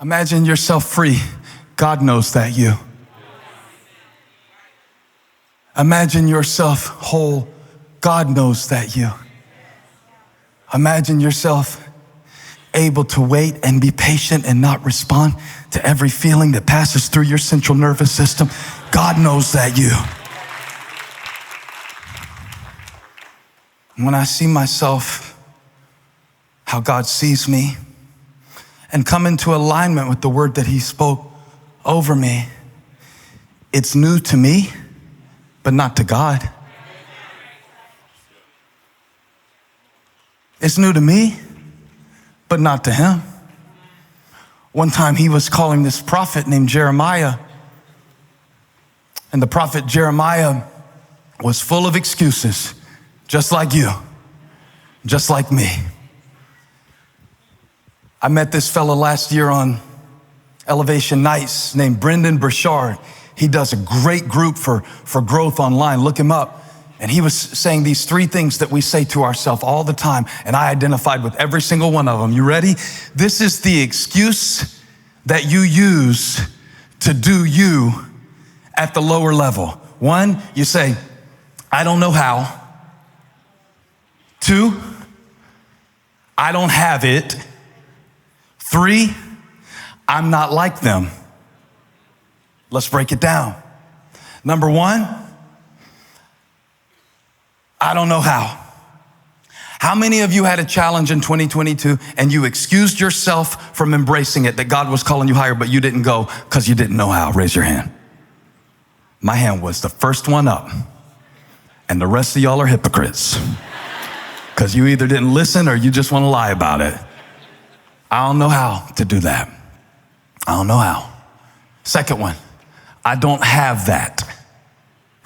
Imagine yourself free. God knows that you. Imagine yourself whole. God knows that you. Imagine yourself able to wait and be patient and not respond to every feeling that passes through your central nervous system. God knows that you. When I see myself, how God sees me, and come into alignment with the word that he spoke over me, it's new to me, but not to God. It's new to me, but not to him. One time he was calling this prophet named Jeremiah, and the prophet Jeremiah was full of excuses, just like you, just like me. I met this fella last year on Elevation Nights named Brendan Burchard. He does a great group for growth online. Look him up. And he was saying these three things that we say to ourselves all the time, and I identified with every single one of them. You ready? This is the excuse that you use to do you at the lower level. One, you say, I don't know how. Two, I don't have it. Three, I'm not like them. Let's break it down. Number one, I don't know how. How many of you had a challenge in 2022 and you excused yourself from embracing it, that God was calling you higher, but you didn't go because you didn't know how? Raise your hand. My hand was the first one up, and the rest of y'all are hypocrites because you either didn't listen or you just want to lie about it. I don't know how to do that. I don't know how. Second one, I don't have that.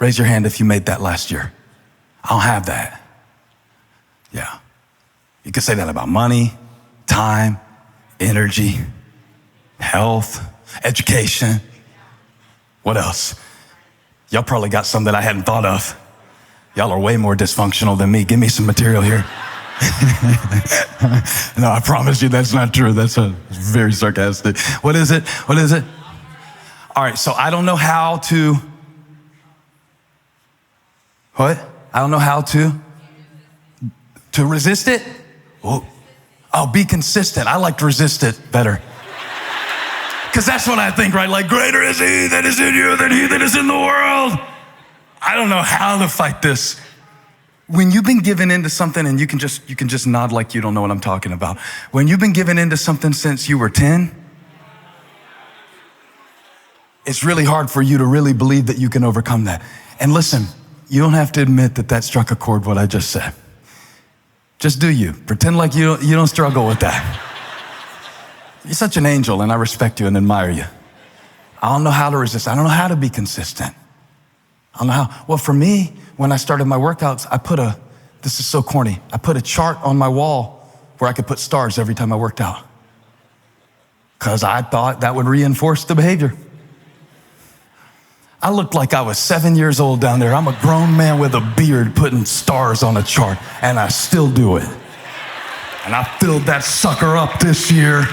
Raise your hand if you made that last year. I don't have that. Yeah. You could say that about money, time, energy, health, education. What else? Y'all probably got some that I hadn't thought of. Y'all are way more dysfunctional than me. Give me some material here. No, I promise you that's not true. That's very sarcastic. What is it? What is it? All right, so I don't know how to, what? I don't know how to resist it? Oh, be consistent. I like to resist it better. Because that's what I think, right? Like, greater is he that is in you than he that is in the world. I don't know how to fight this. When you've been given into something, and you can just nod like you don't know what I'm talking about. When you've been given into something since you were 10, it's really hard for you to really believe that you can overcome that. And listen, you don't have to admit that struck a chord, what I just said. Just do you. Pretend like you don't struggle with that. You're such an angel, and I respect you and admire you. I don't know how to resist. I don't know how to be consistent. I don't know how. Well, for me, when I started my workouts, this is so corny, I put a chart on my wall where I could put stars every time I worked out, because I thought that would reinforce the behavior. I looked like I was 7 years old down there. I'm a grown man with a beard putting stars on a chart, and I still do it. And I filled that sucker up this year.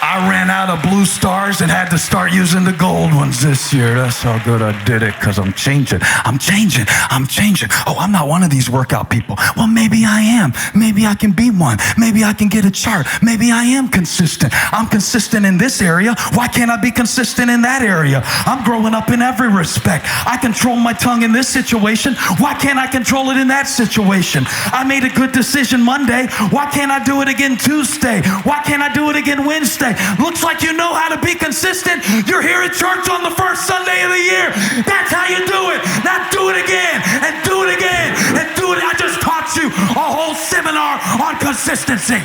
I ran out of blue stars and had to start using the gold ones this year. That's how good I did it, because I'm changing. Oh, I'm not one of these workout people. Well, maybe I am. Maybe I can be one. Maybe I can get a chart. Maybe I am consistent. I'm consistent in this area. Why can't I be consistent in that area? I'm growing up in every respect. I control my tongue in this situation. Why can't I control it in that situation? I made a good decision Monday. Why can't I do it again Tuesday? Why can't I do it again Wednesday? Looks like you know how to be consistent. You're here at church on the first Sunday of the year. That's how you do it. Now do it again, and do it again, and do it. I just taught you a whole seminar on consistency.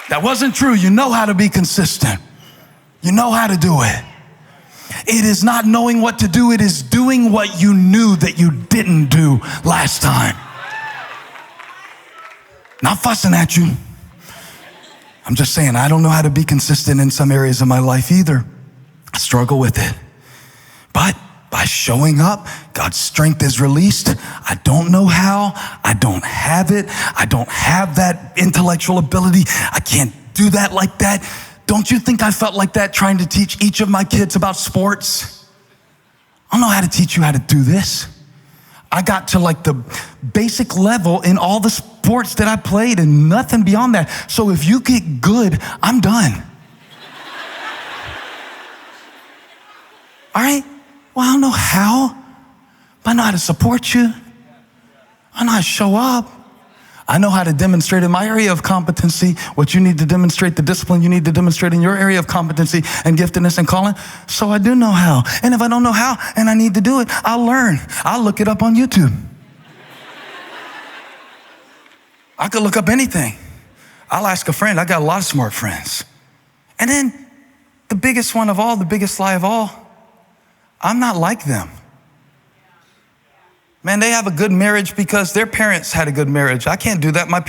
That wasn't true. You know how to be consistent. You know how to do it. It is not knowing what to do. It is doing what you knew that you didn't do last time. Not fussing at you. I'm just saying, I don't know how to be consistent in some areas of my life either. I struggle with it. But by showing up. God's strength is released. I don't know how. I don't have it. I don't have that intellectual ability. I can't do that like that. Don't you think I felt like that trying to teach each of my kids about sports? I don't know how to teach you how to do this. I got to like the basic level in all the sports that I played and nothing beyond that. So if you get good, I'm done. All right? Well, I don't know how, but I know how to support you. I know how to show up. I know how to demonstrate in my area of competency what you need to demonstrate, the discipline you need to demonstrate in your area of competency and giftedness and calling. So I do know how. And if I don't know how and I need to do it, I'll learn. I'll look it up on YouTube. I could look up anything. I'll ask a friend. I got a lot of smart friends. And then the biggest one of all, the biggest lie of all, I'm not like them. Man, they have a good marriage because their parents had a good marriage. I can't do that. My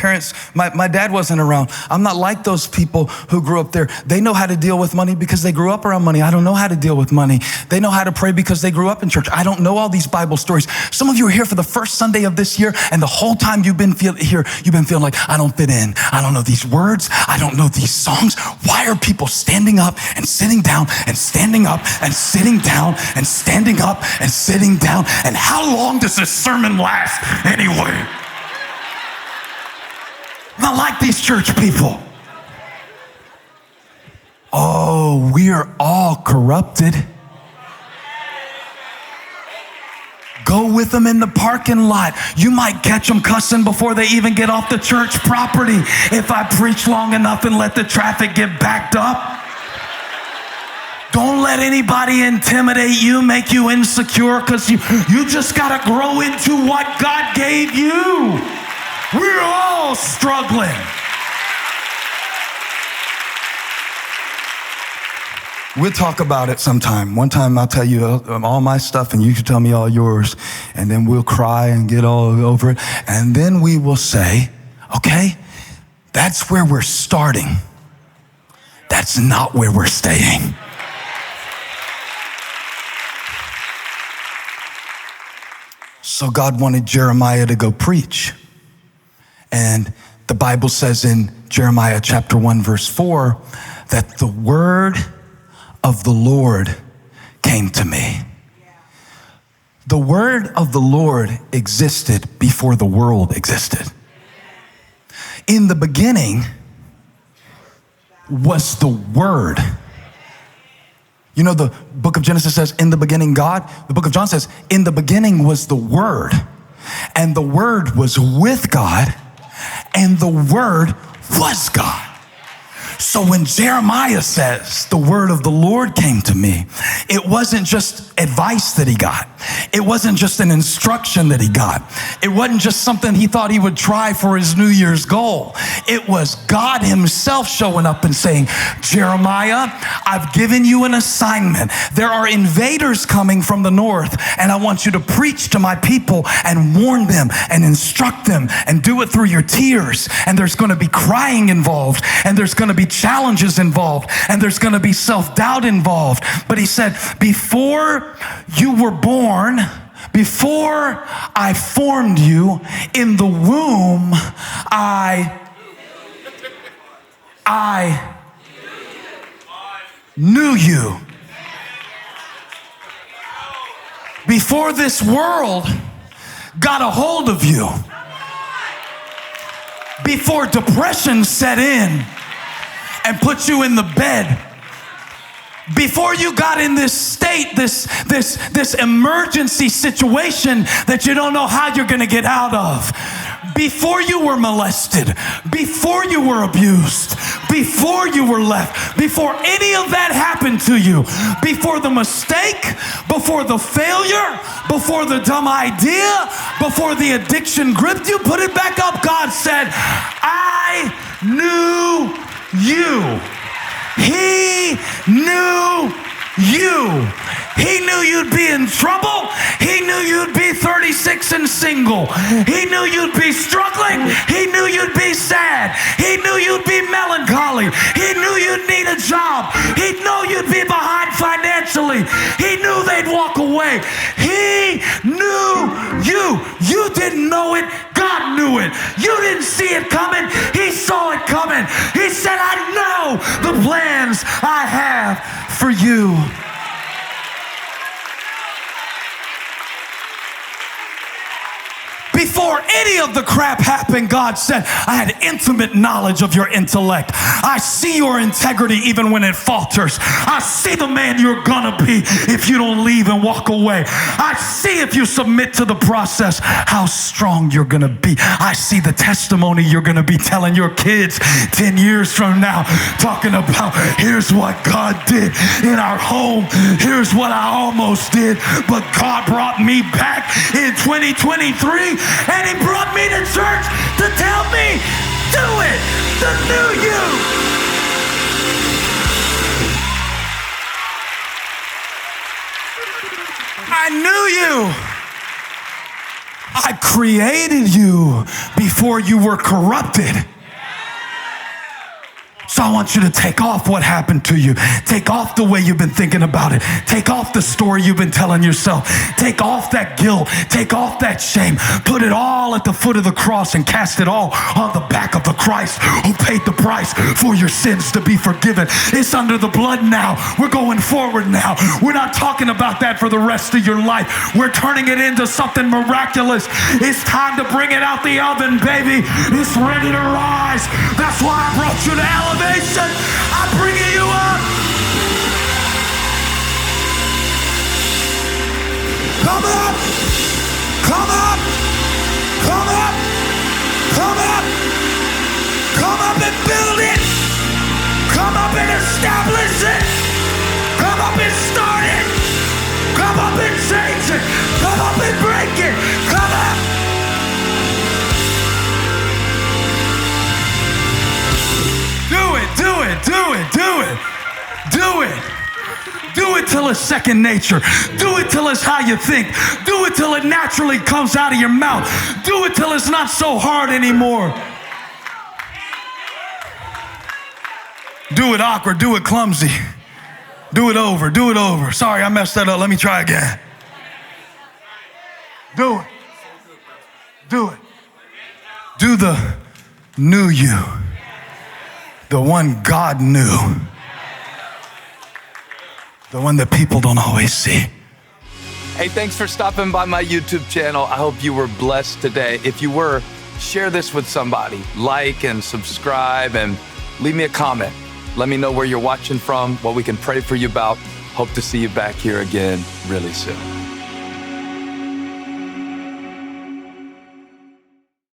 dad wasn't around. I'm not like those people who grew up there. They know how to deal with money because they grew up around money. I don't know how to deal with money. They know how to pray because they grew up in church. I don't know all these Bible stories. Some of you are here for the first Sunday of this year, and the whole time you've been feeling like, I don't fit in. I don't know these words. I don't know these songs. Why are people standing up and sitting down and standing up and sitting down and standing up and sitting down? And how long does this sermon last anyway? I'm not like these church people. Oh, we are all corrupted. Go with them in the parking lot. You might catch them cussing before they even get off the church property if I preach long enough and let the traffic get backed up. Don't let anybody intimidate you, make you insecure, because you just got to grow into what God gave you. We're all struggling. We'll talk about it sometime. One time I'll tell you all my stuff and you can tell me all yours. And then we'll cry and get all over it. And then we will say, okay, that's where we're starting. That's not where we're staying. So God wanted Jeremiah to go preach. And the Bible says in Jeremiah chapter 1, verse 4, that the word of the Lord came to me. The word of the Lord existed before the world existed. In the beginning was the Word. You know, the book of Genesis says, in the beginning, God. The book of John says, in the beginning was the Word. And the Word was with God. And the Word was God. So when Jeremiah says, the word of the Lord came to me, it wasn't just advice that he got. It wasn't just an instruction that he got. It wasn't just something he thought he would try for his New Year's goal. It was God himself showing up and saying, Jeremiah, I've given you an assignment. There are invaders coming from the north, and I want you to preach to my people and warn them and instruct them and do it through your tears. And there's going to be crying involved, and there's going to be challenges involved, and there's going to be self-doubt involved. But he said, before you were born, before I formed you in the womb, I knew you. Before this world got a hold of you, before depression set in and put you in the bed, before you got in this state, this emergency situation that you don't know how you're going to get out of, before you were molested, before you were abused, before you were left, before any of that happened to you, before the mistake, before the failure, before the dumb idea, before the addiction gripped you, put it back up. God said, I knew you. He knew you. He knew you'd be in trouble. He knew you'd be 36 and single. He knew you'd be struggling. He knew you'd be sad. He knew you'd be melancholy. He knew you'd need a job. He knew you'd be behind financially. He knew they'd walk away. way. He knew you. You didn't know it. God knew it. You didn't see it coming. He saw it coming. He said, I know the plans I have for you. Before any of the crap happened, God said, I had intimate knowledge of your intellect. I see your integrity even when it falters. I see the man you're gonna be if you don't leave and walk away. I see if you submit to the process, how strong you're gonna be. I see the testimony you're gonna be telling your kids 10 years from now, talking about, here's what God did in our home. Here's what I almost did, but God brought me back in 2023. And he brought me to church to tell me, do it, the new you. I knew you. I created you before you were corrupted. So I want you to take off what happened to you. Take off the way you've been thinking about it. Take off the story you've been telling yourself. Take off that guilt. Take off that shame. Put it all at the foot of the cross and cast it all on the back of the Christ who paid the price for your sins to be forgiven. It's under the blood now. We're going forward now. We're not talking about that for the rest of your life. We're turning it into something miraculous. It's time to bring it out the oven, baby. It's ready to rise. That's why I brought you to Elevation. I'm bringing you up. Come up. Come up. Come up. Come up. Come up and build it. Come up and establish it. Come up and start it. Come up and change it. Come up and break it. Come up. Do it, do it, do it, do it, do it. Do it till it's second nature. Do it till it's how you think. Do it till it naturally comes out of your mouth. Do it till it's not so hard anymore. Do it awkward, do it clumsy. Do it over, do it over. Sorry, I messed that up. Let me try again. Do it. Do it. Do the new you. The one God knew. The one that people don't always see. Hey, thanks for stopping by my YouTube channel. I hope you were blessed today. If you were, share this with somebody. Like and subscribe and leave me a comment. Let me know where you're watching from, what we can pray for you about. Hope to see you back here again really soon.